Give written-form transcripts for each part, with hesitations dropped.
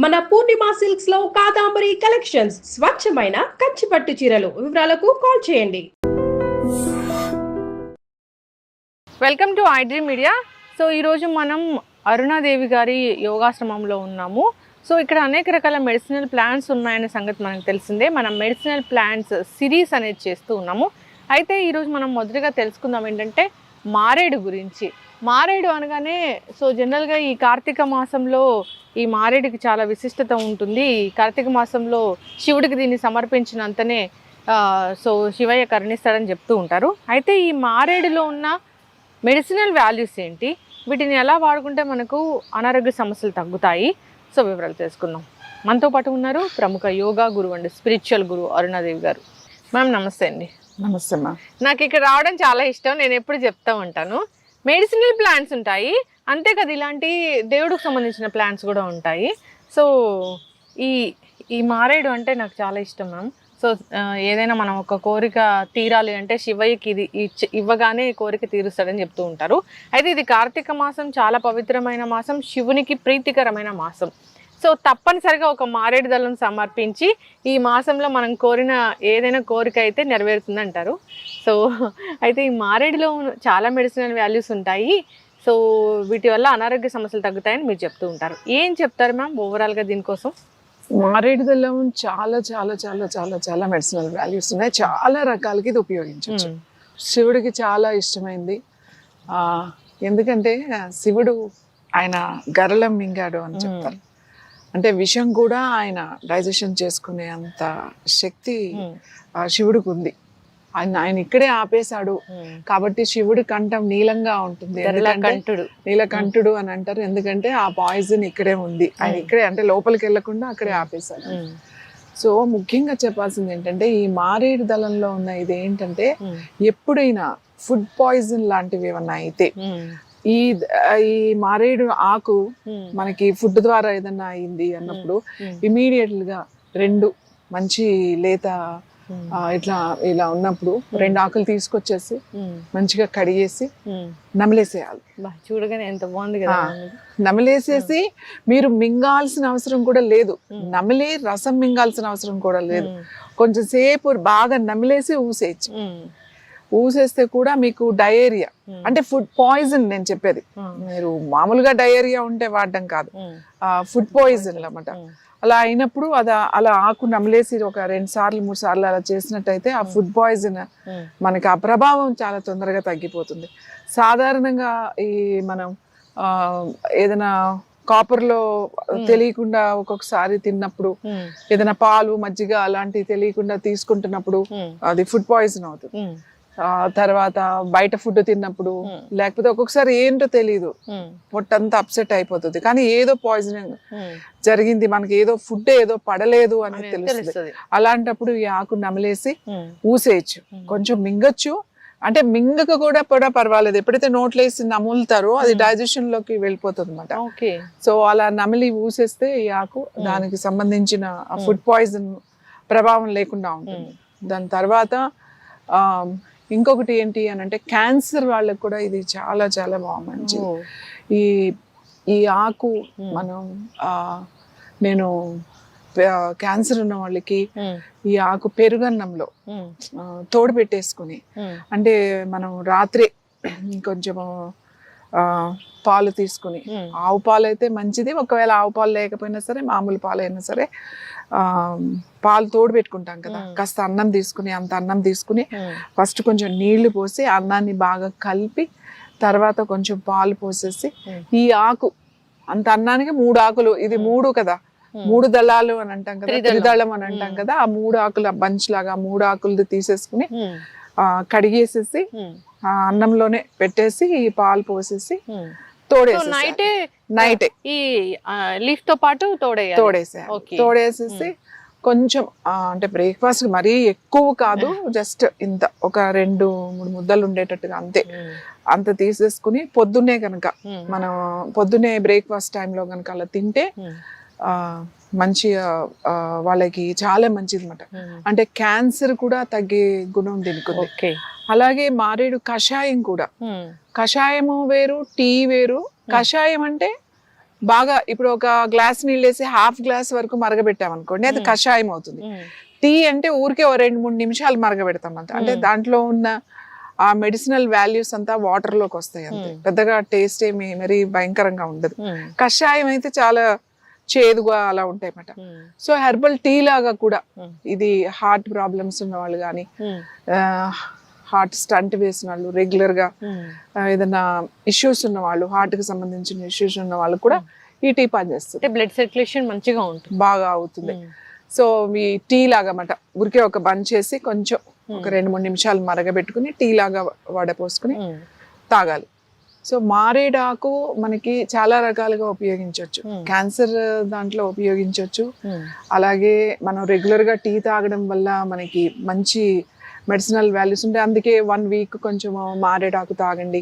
మన పూర్ణిమ సిల్క్స్ లో కాదాంబరి కలెక్షన్స్ స్వచ్ఛమైన కంచి పట్టు చీరలు. వివరాలకు కాల్ చేయండి. Welcome to iDream media. So ఈరోజు మనం అరుణాదేవి గారి యోగాశ్రమంలో ఉన్నాము. సో ఇక్కడ అనేక రకాల మెడిసినల్ ప్లాంట్స్ ఉన్నాయనే సంగతి మనకు తెలిసిందే. మనం మెడిసినల్ ప్లాంట్స్ సిరీస్ అనేది చేస్తూ ఉన్నాము. అయితే ఈరోజు మనం మొదటిగా తెలుసుకుందాం ఏంటంటే మారేడు గురించి. మారేడు అనగానే సో జనరల్గా ఈ కార్తీక మాసంలో ఈ మారేడుకి చాలా విశిష్టత ఉంటుంది. ఈ కార్తీక మాసంలో శివుడికి దీన్ని సమర్పించినంతనే సో శివయ్య కరుణిస్తాడని చెప్తూ ఉంటారు. అయితే ఈ మారేడులో ఉన్న మెడిసినల్ వాల్యూస్ ఏంటి, వీటిని ఎలా వాడుకుంటే మనకు అనారోగ్య సమస్యలు తగ్గుతాయి, సో వివరాలు తెలుసుకుందాం. మనతో పాటు ఉన్నారు ప్రముఖ యోగా గురువు అండి, స్పిరిచువల్ గురువు అరుణాదేవి గారు. మ్యామ్ నమస్తే అండి. నమస్తే మ్యామ్. నాకు ఇక్కడ రావడం చాలా ఇష్టం. నేను ఎప్పుడు చెప్తా ఉంటాను, మెడిసినల్ ప్లాంట్స్ ఉంటాయి, అంతే కదా ఇలాంటి దేవుడికి సంబంధించిన ప్లాంట్స్ కూడా ఉంటాయి. సో ఈ మారేడు అంటే నాకు చాలా ఇష్టం మ్యామ్. సో ఏదైనా మనం ఒక కోరిక తీరాలి అంటే శివయ్యకి ఇది ఇవ్వగానే కోరిక తీరుస్తాడని చెప్తూ ఉంటారు. అయితే ఇది కార్తీక మాసం చాలా పవిత్రమైన మాసం, శివునికి ప్రీతికరమైన మాసం. సో తప్పనిసరిగా ఒక మారేడు దళం సమర్పించి ఈ మాసంలో మనం కోరిన ఏదైనా కోరిక అయితే నెరవేరుతుంది అంటారు. సో అయితే ఈ మారేడులో చాలా మెడిసినల్ వాల్యూస్ ఉంటాయి. సో వీటి వల్ల అనారోగ్య సమస్యలు తగ్గుతాయని మీరు చెప్తూ ఉంటారు. ఏం చెప్తారు మ్యామ్ ఓవరాల్గా దీనికోసం? మారేడు దళం చాలా చాలా చాలా చాలా చాలా మెడిసినల్ వాల్యూస్ ఉన్నాయి. చాలా రకాలకి ఇది ఉపయోగించవచ్చు. శివుడికి చాలా ఇష్టమైంది. ఎందుకంటే శివుడు ఆయన గరళం మింగాడు అని చెప్తారు. అంటే విషం కూడా ఆయన డైజెషన్ చేసుకునే అంత శక్తి శివుడికి ఉంది. ఆయన ఇక్కడే ఆపేశాడు కాబట్టి శివుడి కంఠం నీలంగా ఉంటుంది. నీలకంఠుడు అని అంటారు, ఎందుకంటే ఆ పాయిజన్ ఇక్కడే ఉంది. ఆయన ఇక్కడే అంటే లోపలికి వెళ్లకుండా అక్కడే ఆపేశాడు. సో ముఖ్యంగా చెప్పాల్సింది ఏంటంటే ఈ మారేడు దళంలో ఉన్న ఇది ఏంటంటే ఎప్పుడైనా ఫుడ్ పాయిజన్ లాంటివి ఏమన్నా అయితే ఈ మారేడు ఆకు మనకి ఫుడ్ ద్వారా ఏదన్నా అయింది అన్నప్పుడు ఇమీడియట్ గా 2 మంచి లేత ఇట్లా ఇలా ఉన్నప్పుడు 2 ఆకులు తీసుకొచ్చేసి మంచిగా కడిగేసి నమిలేసేయాలి. చూడగానే ఎంత బాగుంది కదా. నమిలేసేసి మీరు మింగాల్సిన అవసరం కూడా లేదు, నమిలి రసం మింగాల్సిన అవసరం కూడా లేదు. కొంచెం సేపు బాగా నమిలేసి ఊసేయచ్చు. ఊసేస్తే కూడా మీకు డయేరియా అంటే ఫుడ్ పాయిజన్ నేను చెప్పేది, మీరు మామూలుగా డయేరియా ఉంటే వాడడం కాదు, ఫుడ్ పాయిజన్ అన్నమాట. అలా అయినప్పుడు అలా ఆకు నమిలేసి ఒక 2 సార్లు 3 సార్లు అలా చేసినట్టయితే ఆ ఫుడ్ పాయిజన్ మనకి ఆ ప్రభావం చాలా తొందరగా తగ్గిపోతుంది. సాధారణంగా ఈ మనం ఏదైనా కాపర్లో తెలియకుండా ఒక్కొక్కసారి తిన్నప్పుడు, ఏదైనా పాలు మజ్జిగ అలాంటివి తెలియకుండా తీసుకుంటున్నప్పుడు అది ఫుడ్ పాయిజన్ అవుతుంది. తర్వాత బయట ఫుడ్ తిన్నప్పుడు, లేకపోతే ఒక్కొక్కసారి ఏంటో తెలీదు పొట్టంతా అప్సెట్ అయిపోతుంది, కానీ ఏదో పాయిజనింగ్ జరిగింది, మనకి ఏదో ఫుడ్ ఏదో పడలేదు అనేది తెలుస్తుంది. అలాంటప్పుడు ఈ ఆకు నమిలేసి ఊసేయచ్చు. కొంచెం మింగచ్చు, అంటే మింగక కూడా పర్వాలేదు. ఎప్పుడైతే నోట్లో వేసి నములుతారో అది డైజెషన్ లోకి వెళ్ళిపోతుంది అనమాట. సో అలా నమిలి ఊసేస్తే ఈ ఆకు దానికి సంబంధించిన ఫుడ్ పాయిజన్ ప్రభావం లేకుండా ఉంటుంది. దాని తర్వాత ఇంకొకటి ఏంటి అని అంటే క్యాన్సర్ వాళ్ళకి కూడా ఇది చాలా చాలా బాగా మంచిది. ఈ ఆకు మనం నేను క్యాన్సర్ ఉన్న వాళ్ళకి ఈ ఆకు పెరుగన్నంలో తోడు పెట్టేసుకుని, అంటే మనం రాత్రి కొంచెము పాలు తీసుకుని, ఆవు పాలు అయితే మంచిది, ఒకవేళ ఆవు పాలు లేకపోయినా సరే మామూలు పాలు అయినా సరే పాలు తోడు పెట్టుకుంటాం కదా, కాస్త అన్నం తీసుకుని, అంత అన్నం తీసుకుని ఫస్ట్ కొంచెం నీళ్లు పోసి అన్నాన్ని బాగా కలిపి తర్వాత కొంచెం పాలు పోసేసి ఈ ఆకు అంత అన్నానికి 3 ఆకులు, ఇది 3 కదా, 3 దళాలు అని అంటాం కదా, త్రిదళం అని అంటాం కదా, ఆ 3 ఆకుల బంచ్ లాగా 3 ఆకులు తీసేసుకుని కడిగేసేసి ఆ అన్నంలోనే పెట్టేసి ఈ పాలు పోసేసి నైటే ఈ లీఫ్ తో పాటు తోడేసేసి కొంచెం అంటే బ్రేక్ఫాస్ట్ మరీ ఎక్కువ కాదు, జస్ట్ ఇంత ఒక 2-3 ముద్దలు ఉండేటట్టుగా అంతే, అంత తీసేసుకుని పొద్దున్నే కనుక మనం పొద్దున్నే బ్రేక్ఫాస్ట్ టైంలో కనుక అలా తింటే మంచిగా వాళ్ళకి చాలా మంచిది అనమాట. అంటే క్యాన్సర్ కూడా తగ్గే గుణం దీనికి ఉంది. అలాగే మారేడు కషాయం కూడా, కషాయము వేరు టీ వేరు. కషాయం అంటే బాగా ఇప్పుడు ఒక గ్లాస్ నీళ్ళు వేసి హాఫ్ గ్లాస్ వరకు మరగబెట్టామనుకోండి అది కషాయం అవుతుంది. టీ అంటే ఊరికే 2-3 నిమిషాలు మరగబెడతాం అంత, అంటే దాంట్లో ఉన్న ఆ మెడిసినల్ వాల్యూస్ అంతా వాటర్ లోకి వస్తాయి అంతే, పెద్దగా టేస్ట్ ఏమి మరీ భయంకరంగా ఉండదు. కషాయం అయితే చాలా చేదుగా అలా ఉంటాయి అన్నమాట. సో హెర్బల్ టీ లాగా కూడా ఇది హార్ట్ ప్రాబ్లమ్స్ ఉన్న వాళ్ళు కానీ, హార్ట్ స్టంట్ వేసిన వాళ్ళు, రెగ్యులర్ గా ఏదైనా ఇష్యూస్ ఉన్న వాళ్ళు, హార్ట్ కి సంబంధించిన ఇష్యూస్ ఉన్న వాళ్ళు కూడా ఈ టీ పనిచేస్తుంది. బ్లడ్ సర్క్యులేషన్ మంచిగా ఉంటుంది, బాగా అవుతుంది. సో ఈ టీ లాగా అన్నమాట, ఊరికే ఒక బంద్ చేసి కొంచెం ఒక 2-3 నిమిషాలు మరగబెట్టుకుని టీ లాగా వడపోసుకుని తాగాలి. సో మారేడాకు మనకి చాలా రకాలుగా ఉపయోగించవచ్చు. క్యాన్సర్ దాంట్లో ఉపయోగించవచ్చు. అలాగే మనం రెగ్యులర్ గా టీ తాగడం వల్ల మనకి మంచి మెడిసినల్ వాల్యూస్ ఉంటాయి. అందుకే 1 వీక్ కొంచెం మారేడాకు తాగండి,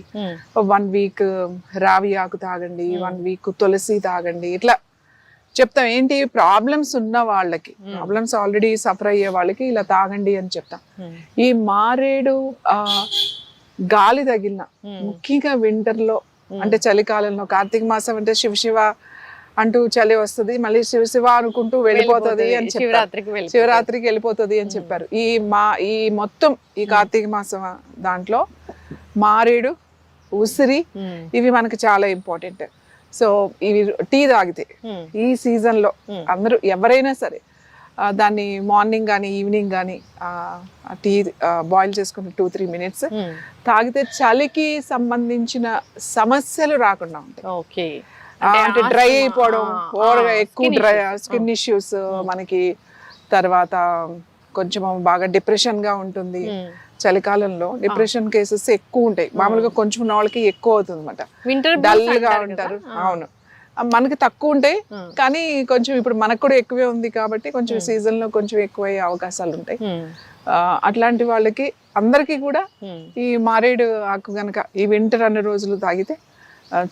1 వీక్ రావి ఆకు తాగండి, 1 వీక్ తులసి తాగండి, ఇట్లా చెప్తాం. ఏంటి ప్రాబ్లమ్స్ ఉన్న వాళ్ళకి, ప్రాబ్లమ్స్ ఆల్రెడీ సఫర్ అయ్యే వాళ్ళకి ఇలా తాగండి అని చెప్తాం. ఈ మారేడు గాలి తగిలిన, ముఖ్యంగా వింటర్ లో అంటే చలికాలంలో, కార్తీక మాసం అంటే శివ శివ అంటూ చలి వస్తుంది, మళ్ళీ శివ శివ అనుకుంటూ వెళ్ళిపోతుంది అని చెప్పారు, శివరాత్రికి వెళ్ళిపోతుంది అని చెప్పారు. ఈ మొత్తం ఈ కార్తీక మాసం దాంట్లో మారేడు, ఉసిరి ఇవి మనకి చాలా ఇంపార్టెంట్. సో ఇవి టీ తాగితే ఈ సీజన్ లో అందరూ ఎవరైనా సరే దాన్ని మార్నింగ్ కానీ ఈవినింగ్ కానీ టీ బాయిల్ చేసుకుని 2-3 మినిట్స్ తాగితే చలికి సంబంధించిన సమస్యలు రాకుండా ఉంటాయి. ఓకే, అంటే డ్రై అయిపోవడం, ఓవర్గా ఎక్కువ డ్రై స్కిన్ ఇష్యూస్ మనకి, తర్వాత కొంచెం బాగా డిప్రెషన్ గా ఉంటుంది. చలికాలంలో డిప్రెషన్ కేసెస్ ఎక్కువ ఉంటాయి. మామూలుగా కొంచెం ఉన్న వాళ్ళకి ఎక్కువ అవుతుంది అన్నమాట, డల్ గా ఉంటారు. అవును, మనకి తక్కువ ఉంటాయి కానీ కొంచెం ఇప్పుడు మనకు కూడా ఎక్కువే ఉంది కాబట్టి కొంచెం సీజన్ లో కొంచెం ఎక్కువ అయ్యే అవకాశాలు ఉంటాయి. అట్లాంటి వాళ్ళకి అందరికీ కూడా ఈ మారేడు ఆకు గనక ఈ వింటర్ అనే రోజులు తాగితే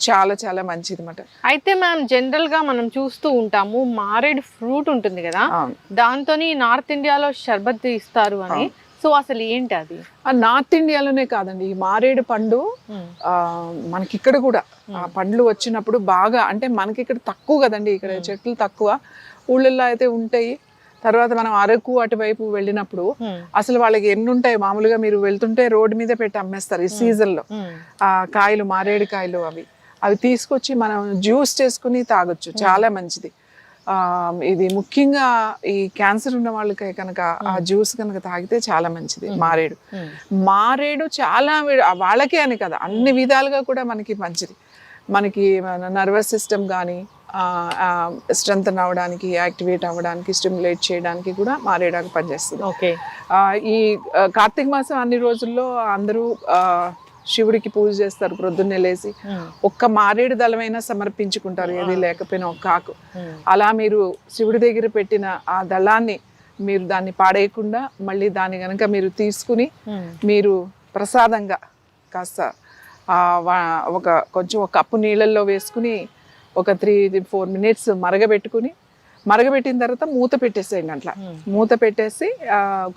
చాలా చాలా మంచిది అన్నమాట. అయితే మ్యామ్ జనరల్ గా మనం చూస్తూ ఉంటాము మారేడు ఫ్రూట్ ఉంటుంది కదా, దాంతో నార్త్ ఇండియాలో షర్బత్ ఇస్తారు అని. సో అసలు ఏంటి అది? నార్త్ ఇండియాలోనే కాదండి, ఈ మారేడు పండు మనకి ఇక్కడ కూడా ఆ పండ్లు వచ్చినప్పుడు బాగా, అంటే మనకి ఇక్కడ తక్కువ కదండి, ఇక్కడ చెట్లు తక్కువ, ఊళ్ళల్లో అయితే ఉంటాయి. తర్వాత మనం అరకు అటువైపు వెళ్ళినప్పుడు అసలు వాళ్ళకి ఎన్ని ఉంటాయి, మామూలుగా మీరు వెళ్తుంటే రోడ్డు మీద పెట్టి అమ్మేస్తారు ఈ సీజన్ లో ఆ కాయలు, మారేడు కాయలు. అవి తీసుకొచ్చి మనం జ్యూస్ చేసుకుని తాగొచ్చు, చాలా మంచిది. ఇది ముఖ్యంగా ఈ క్యాన్సర్ ఉన్న వాళ్ళకి కనుక ఆ జ్యూస్ కనుక తాగితే చాలా మంచిది. మారేడు చాలా వాళ్ళకే అని కదా, అన్ని విధాలుగా కూడా మనకి మంచిది. మనకి నర్వస్ సిస్టమ్ కానీ స్ట్రెంథన్ అవ్వడానికి, యాక్టివేట్ అవ్వడానికి, స్టిమ్యులేట్ చేయడానికి కూడా మారేడాకు పనిచేస్తుంది. ఓకే, ఈ కార్తీక మాసం అన్ని రోజుల్లో అందరూ శివుడికి పూజ చేస్తారు, ప్రొద్దున్నే లేసి ఒక్క మారేడు దళమైనా సమర్పించుకుంటారు, ఏది లేకపోయినా ఒక్క ఆకు. అలా మీరు శివుడి దగ్గర పెట్టిన ఆ దళాన్ని మీరు దాన్ని పాడేయకుండా మళ్ళీ దాన్ని గనక మీరు తీసుకుని మీరు ప్రసాదంగా కాస్త కొంచెం ఒక కప్పు నీళ్ళల్లో వేసుకుని ఒక 3-4 మినిట్స్ మరగబెట్టిన తర్వాత మూత పెట్టేసేయండి. అట్లా మూత పెట్టేసి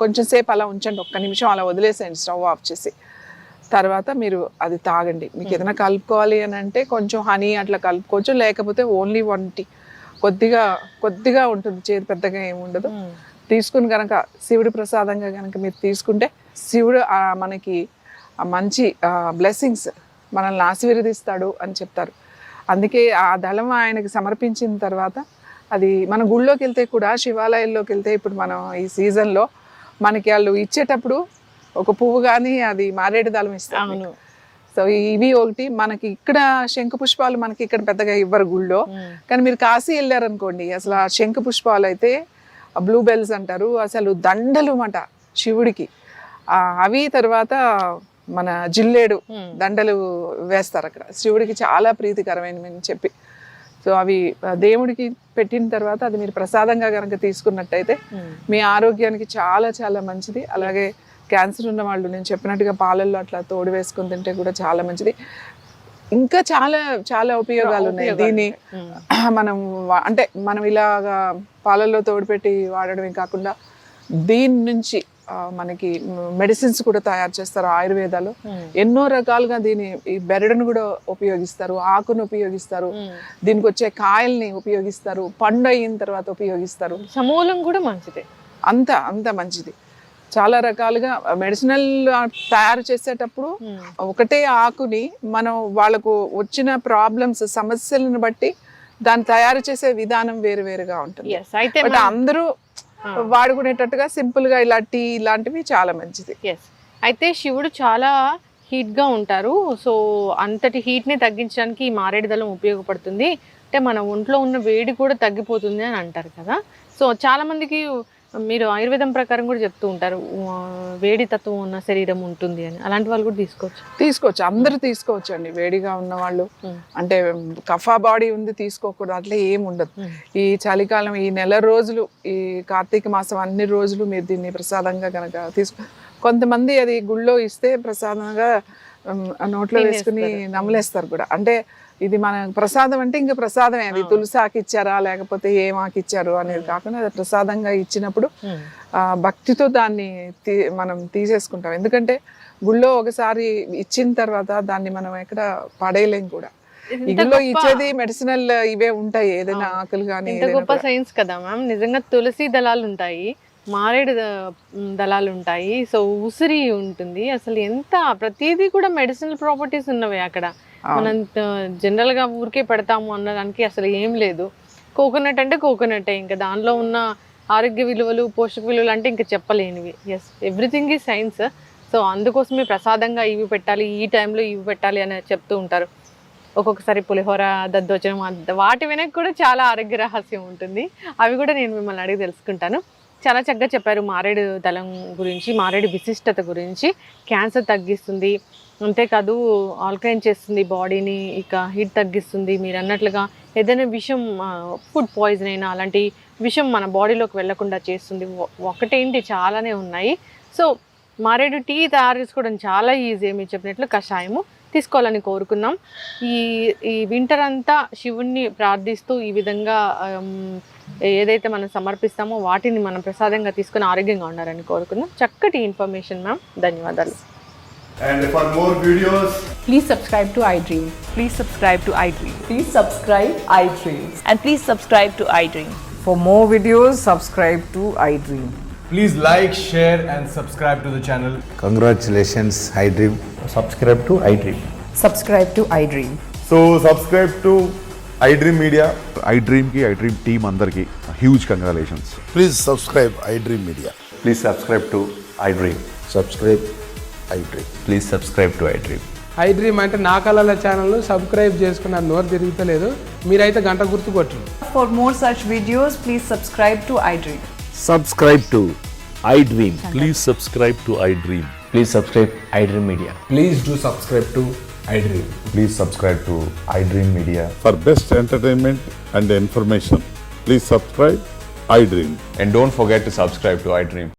కొంచెం సేపు అలా ఉంచండి, 1 నిమిషం అలా వదిలేసేయండి స్టవ్ ఆఫ్ చేసి. తర్వాత మీరు అది తాగండి. మీకు ఏదైనా కలుపుకోవాలి అని అంటే కొంచెం హనీ అట్లా కలుపుకోవచ్చు, లేకపోతే ఓన్లీ 1 టీ, కొద్దిగా ఉంటుంది, చేదు పెద్దగా ఏమి ఉండదు. తీసుకుని కనుక శివుడి ప్రసాదంగా కనుక మీరు తీసుకుంటే శివుడు మనకి మంచి బ్లెస్సింగ్స్ మనల్ని ఆశీర్వదిస్తాడు అని చెప్తారు. అందుకే ఆ దళం ఆయనకి సమర్పించిన తర్వాత అది మన గుళ్ళోకి వెళ్తే కూడా, శివాలయాల్లోకి వెళ్తే ఇప్పుడు మనం ఈ సీజన్లో మనకి వాళ్ళు ఇచ్చేటప్పుడు ఒక పువ్వు కానీ అది మారేడు దళం ఇస్తాను. సో ఇవి ఒకటి. మనకి ఇక్కడ శంకు పుష్పాలు మనకి ఇక్కడ పెద్దగా ఇవ్వరు గుళ్ళో, కానీ మీరు కాశీ వెళ్ళారనుకోండి అసలు ఆ శంకు పుష్పాలు అయితే బ్లూ బెల్స్ అంటారు, అసలు దండలు మాట శివుడికి. అవి తర్వాత మన జిల్లేడు దండలు వేస్తారు అక్కడ, శివుడికి చాలా ప్రీతికరమైనవి చెప్పి. సో అవి దేవుడికి పెట్టిన తర్వాత అది మీరు ప్రసాదంగా కనుక తీసుకున్నట్టయితే మీ ఆరోగ్యానికి చాలా చాలా మంచిది. అలాగే క్యాన్సర్ ఉన్న వాళ్ళు నేను చెప్పినట్టుగా పాలల్లో అట్లా తోడు వేసుకుని తింటే కూడా చాలా మంచిది. ఇంకా చాలా చాలా ఉపయోగాలు ఉన్నాయి దీన్ని. మనం ఇలాగా పాలల్లో తోడు పెట్టి వాడడమే కాకుండా దీని నుంచి మనకి మెడిసిన్స్ కూడా తయారు చేస్తారు ఆయుర్వేదాలో. ఎన్నో రకాలుగా ఈ బెరడును కూడా ఉపయోగిస్తారు, ఆకును ఉపయోగిస్తారు, దీనికి వచ్చే కాయల్ని ఉపయోగిస్తారు, పండు అయిన తర్వాత ఉపయోగిస్తారు. సమూలం కూడా మంచిదే, అంత మంచిది. చాలా రకాలుగా మెడిసినల్ తయారు చేసేటప్పుడు ఒకటే ఆకుని మనం వాళ్ళకు వచ్చిన ప్రాబ్లమ్స్ సమస్యలను బట్టి దాన్ని తయారు చేసే విధానం వేరుగా ఉంటుంది. అయితే బట్ అందరూ వాడుకునేటట్టుగా సింపుల్ గా ఇలా టీ ఇలాంటివి చాలా మంచిది. అయితే శివుడు చాలా హీట్ గా ఉంటారు. సో అంతటి హీట్ ని తగ్గించడానికి ఈ మారేడు దళం ఉపయోగపడుతుంది. అంటే మన ఒంట్లో ఉన్న వేడి కూడా తగ్గిపోతుంది అని అంటారు కదా. సో చాలా మందికి మీరు ఆయుర్వేదం ప్రకారం కూడా చెప్తూ ఉంటారు వేడి తత్వం ఉన్న శరీరం ఉంటుంది అని. అలాంటి వాళ్ళు కూడా తీసుకోవచ్చు, అందరూ తీసుకోవచ్చు అండి. వేడిగా ఉన్న వాళ్ళు అంటే కఫా బాడీ ఉంది తీసుకోకూడదు అట్లా ఏమి ఉండదు. ఈ చలికాలం ఈ నెల రోజులు ఈ కార్తీక మాసం అన్ని రోజులు మీరు దీన్ని ప్రసాదంగా కనుక కొంతమంది అది గుళ్ళో ఇస్తే ప్రసాదంగా నోట్లో వేసుకుని నమలేస్తారు కూడా. అంటే ఇది మన ప్రసాదం అంటే ఇంకా ప్రసాదమే, అది తులసి ఆకు ఇచ్చారా లేకపోతే ఏం ఆకు ఇచ్చారు అనేది కాకుండా అది ప్రసాదంగా ఇచ్చినప్పుడు భక్తితో దాన్ని మనం తీసేసుకుంటాం. ఎందుకంటే గుళ్ళో ఒకసారి ఇచ్చిన తర్వాత దాన్ని మనం ఎక్కడ పడేయలేం కూడా. ఈ గుళ్ళో ఇచ్చేది మెడిసినల్ ఇవే ఉంటాయి, ఏదైనా ఆకులు కానీ. గొప్ప సైన్స్ కదా మ్యామ్. నిజంగా తులసి దళాలు ఉంటాయి, మారేడు దళాలు ఉంటాయి, సో ఉసిరి ఉంటుంది. అసలు ఎంత ప్రతిదీ కూడా మెడిసినల్ ప్రాపర్టీస్ ఉన్నవి అక్కడ. మనం జనరల్ గా ఊరికే పెడతాము అన్నదానికి అసలు ఏం లేదు. కోకోనట్ అంటే కోకోనటే, ఇంకా దానిలో ఉన్న ఆరోగ్య విలువలు పోషక విలువలు అంటే ఇంకా చెప్పలేనివి. ఎవ్రీథింగ్ ఈ సైన్స్. సో అందుకోసమే ప్రసాదంగా ఇవి పెట్టాలి, ఈ టైంలో ఇవి పెట్టాలి అని చెప్తూ ఉంటారు. ఒక్కొక్కసారి పులిహోర, దద్దోజనం, వాటి వెనక కూడా చాలా ఆరోగ్య రహస్యం ఉంటుంది. అవి కూడా నేను మిమ్మల్ని అడిగి తెలుసుకుంటాను. చాలా చక్కగా చెప్పారు మారేడు దళం గురించి, మారేడు విశిష్టత గురించి. క్యాన్సర్ తగ్గిస్తుంది, అంతేకాదు ఆల్కలైన్ చేస్తుంది బాడీని, ఇక హీట్ తగ్గిస్తుంది. మీరు అన్నట్లుగా ఏదైనా విషం, ఫుడ్ పాయిజన్ అయినా అలాంటి విషం మన బాడీలోకి వెళ్లకుండా చేస్తుంది. ఒకటేంటి చాలానే ఉన్నాయి. సో మారేడు టీ తయారు చేసుకోవడం చాలా ఈజీ. మీరు చెప్పినట్లు కషాయము తీసుకోవాలని కోరుకున్నాం. ఈ వింటర్ అంతా శివుణ్ణి ప్రార్థిస్తూ ఈ విధంగా ఏదైతే మనం సమర్పిస్తామో వాటిని మనం ప్రసాదంగా తీసుకుని ఆరోగ్యంగా ఉండాలని కోరుకున్నాం. చక్కటి ఇన్ఫర్మేషన్ మ్యామ్, ధన్యవాదాలు. And for more videos, please subscribe to iDream. Please subscribe to iDream. Please subscribe iDream. And please subscribe to iDream. For more videos, subscribe to iDream. please like, share and subscribe to the channel. Congratulations, iDream. Subscribe to iDream. Subscribe to iDream. So subscribe to iDream Media. iDream ki iDream team andarki huge congratulations. Please subscribe iDream Media. Please subscribe to iDream. Subscribe iDream. Please subscribe to iDream. iDream అంటే నా కళల ఛానల్ను subscribe చేసుకున్న నోరు తిరుగుతలేదు, మీరైతే గంట గుర్తు కొట్టండి. For more such videos, please subscribe to iDream. Subscribe to iDream. Please subscribe to iDream. Please subscribe iDream Media. Please do subscribe to iDream. Please subscribe to iDream Media. For best entertainment and information, please subscribe iDream. And don't forget to subscribe to iDream.